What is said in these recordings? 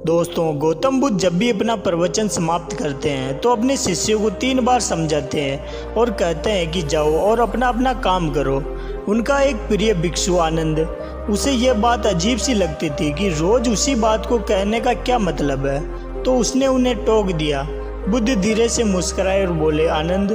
दोस्तों, गौतम बुद्ध जब भी अपना प्रवचन समाप्त करते हैं तो अपने शिष्यों को 3 बार समझाते हैं और कहते हैं कि जाओ और अपना अपना काम करो। उनका एक प्रिय भिक्षु आनंद, उसे यह बात अजीब सी लगती थी कि रोज उसी बात को कहने का क्या मतलब है, तो उसने उन्हें टोक दिया। बुद्ध धीरे से मुस्कुराए और बोले, आनंद,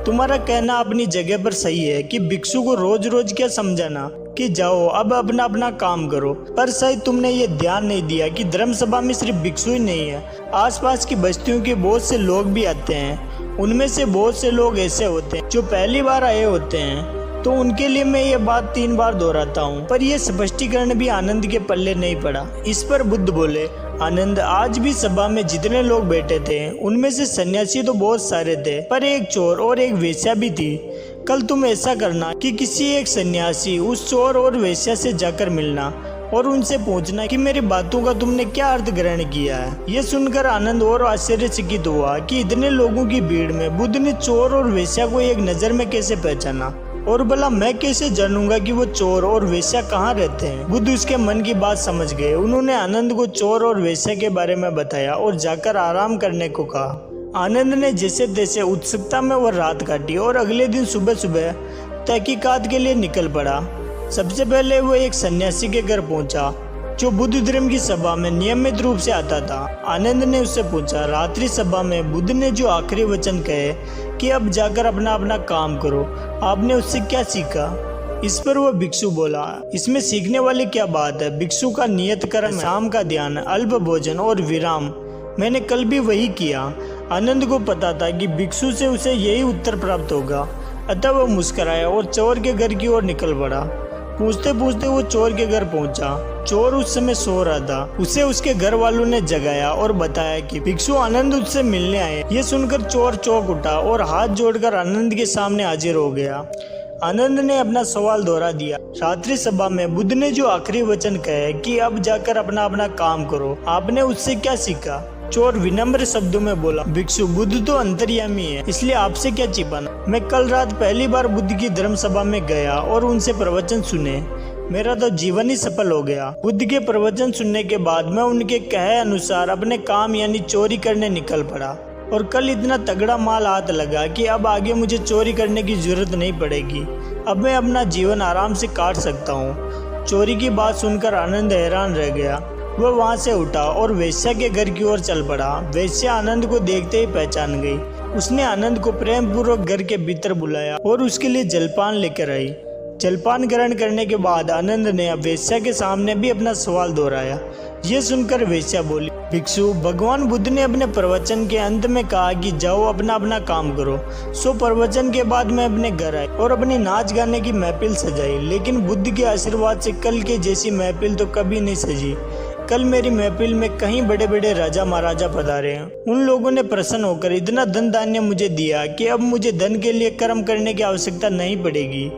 तुम्हारा कहना अपनी जगह पर सही है कि भिक्षु को रोज रोज क्या समझाना कि जाओ अब अपना अपना काम करो। पर शायद तुमने ये ध्यान नहीं दिया कि धर्मसभा में सिर्फ भिक्षु ही नहीं है, आसपास की बस्तियों के बहुत से लोग भी आते हैं। उनमें से बहुत से लोग ऐसे होते हैं जो पहली बार आए होते हैं, तो उनके लिए मैं ये बात 3 बार दोहराता हूँ। पर यह स्पष्टीकरण भी आनंद के पल्ले नहीं पड़ा। इस पर बुद्ध बोले, आनंद, आज भी सभा में जितने लोग बैठे थे उनमें से सन्यासी तो बहुत सारे थे, पर एक चोर और एक वेश्या भी थी। कल तुम ऐसा करना कि किसी एक सन्यासी उस चोर और वेश्या से जाकर मिलना और उनसे पूछना कि मेरी बातों का तुमने क्या अर्थ ग्रहण किया है। यह सुनकर आनंद और आश्चर्यचकित हुआ कि इतने लोगों की भीड़ में बुद्ध ने चोर और वेश्या को एक नज़र में कैसे पहचाना, और भला मैं कैसे जानूंगा कि वो चोर और वेश्या कहाँ रहते हैं। बुद्ध उसके मन की बात समझ गए। उन्होंने आनंद को चोर और वेश्या के बारे में बताया और जाकर आराम करने को कहा। आनंद ने जैसे तैसे उत्सुकता में वह रात काटी और अगले दिन सुबह सुबह तहकीकात के लिए निकल पड़ा। सबसे पहले वो एक सन्यासी के घर पहुंचा जो बुद्ध धर्म की सभा में नियमित रूप से आता था। आनंद ने उससे पूछा, रात्रि सभा में बुद्ध ने जो आखिरी वचन कहे कि अब जाकर अपना अपना काम करो, आपने उससे क्या सीखा? इस पर वह भिक्षु बोला, इसमें सीखने वाली क्या बात है? भिक्षु का नियत कर्म, शाम का ध्यान, अल्प भोजन और विराम। मैंने कल भी वही किया। आनंद को पता था कि भिक्षु से उसे यही उत्तर प्राप्त होगा, अतः वह मुस्कुराया और चोर के घर की ओर निकल पड़ा। पूछते पूछते वो चोर के घर पहुंचा। चोर उस समय सो रहा था। उसे उसके घर वालों ने जगाया और बताया कि भिक्षु आनंद उससे मिलने आए। ये सुनकर चोर चौंक उठा और हाथ जोड़कर आनंद के सामने हाजिर हो गया। आनंद ने अपना सवाल दोहरा दिया, रात्रि सभा में बुद्ध ने जो आखिरी वचन कहे कि अब जाकर अपना अपना काम करो, आपने उससे क्या सीखा? चोर विनम्र शब्दों में बोला, भिक्षु, बुद्ध तो अंतर्यामी है, इसलिए आपसे क्या छिपाना। मैं कल रात पहली बार बुद्ध की धर्म सभा में गया और उनसे प्रवचन सुने। मेरा तो जीवन ही सफल हो गया। बुद्ध के प्रवचन सुनने के बाद मैं उनके कहे अनुसार अपने काम यानी चोरी करने निकल पड़ा, और कल इतना तगड़ा माल हाथ लगा कि अब आगे मुझे चोरी करने की जरूरत नहीं पड़ेगी। अब मैं अपना जीवन आराम से काट सकता हूँ। चोरी की बात सुनकर आनंद हैरान रह गया। वह वहाँ से उठा और वेश्या के घर की ओर चल पड़ा। वेश्या आनंद को देखते ही पहचान गई। उसने आनंद को प्रेम पूर्वक घर के भीतर बुलाया और उसके लिए जलपान लेकर आई। जलपान ग्रहण करने के बाद आनंद ने वेश्या के सामने भी अपना सवाल दोहराया। ये सुनकर वेश्या बोली, भिक्षु, भगवान बुद्ध ने अपने प्रवचन के अंत में कहा कि जाओ अपना अपना काम करो। सो प्रवचन के बाद मैं अपने घर आई और अपनी नाच गाने की महफिल सजाई, लेकिन बुद्ध के आशीर्वाद से कल के जैसी महफिल तो कभी नहीं सजी। कल मेरी महफिल में कहीं बड़े बड़े राजा महाराजा पधारे हैं। उन लोगों ने प्रसन्न होकर इतना धन धान्य मुझे दिया कि अब मुझे धन के लिए कर्म करने की आवश्यकता नहीं पड़ेगी।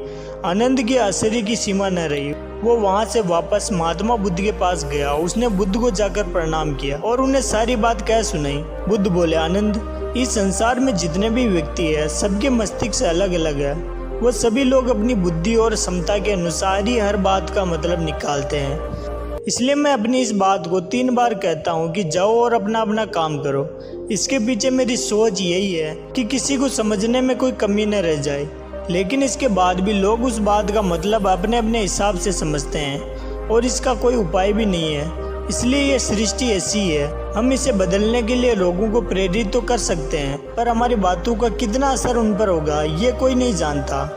आनंद की आश्चर्य की सीमा न रही। वो वहाँ से वापस महात्मा बुद्ध के पास गया। उसने बुद्ध को जाकर प्रणाम किया और उन्हें सारी बात कह सुनाई। बुद्ध बोले, आनंद, इस संसार में जितने भी व्यक्ति है सबके मस्तिष्क अलग अलग है। वो सभी लोग अपनी बुद्धि और क्षमता के अनुसार ही हर बात का मतलब निकालते हैं। इसलिए मैं अपनी इस बात को 3 बार कहता हूँ कि जाओ और अपना अपना काम करो। इसके पीछे मेरी सोच यही है कि किसी को समझने में कोई कमी न रह जाए, लेकिन इसके बाद भी लोग उस बात का मतलब अपने अपने हिसाब से समझते हैं और इसका कोई उपाय भी नहीं है। इसलिए ये सृष्टि ऐसी है। हम इसे बदलने के लिए लोगों को प्रेरित तो कर सकते हैं, पर हमारी बातों का कितना असर उन पर होगा ये कोई नहीं जानता।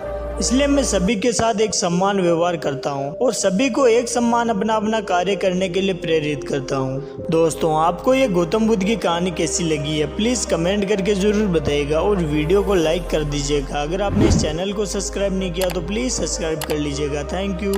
इसलिए मैं सभी के साथ एक समान व्यवहार करता हूँ और सभी को एक समान अपना अपना कार्य करने के लिए प्रेरित करता हूँ। दोस्तों, आपको ये गौतम बुद्ध की कहानी कैसी लगी है प्लीज़ कमेंट करके ज़रूर बताइएगा और वीडियो को लाइक कर दीजिएगा। अगर आपने इस चैनल को सब्सक्राइब नहीं किया तो प्लीज़ सब्सक्राइब कर लीजिएगा। Thank you.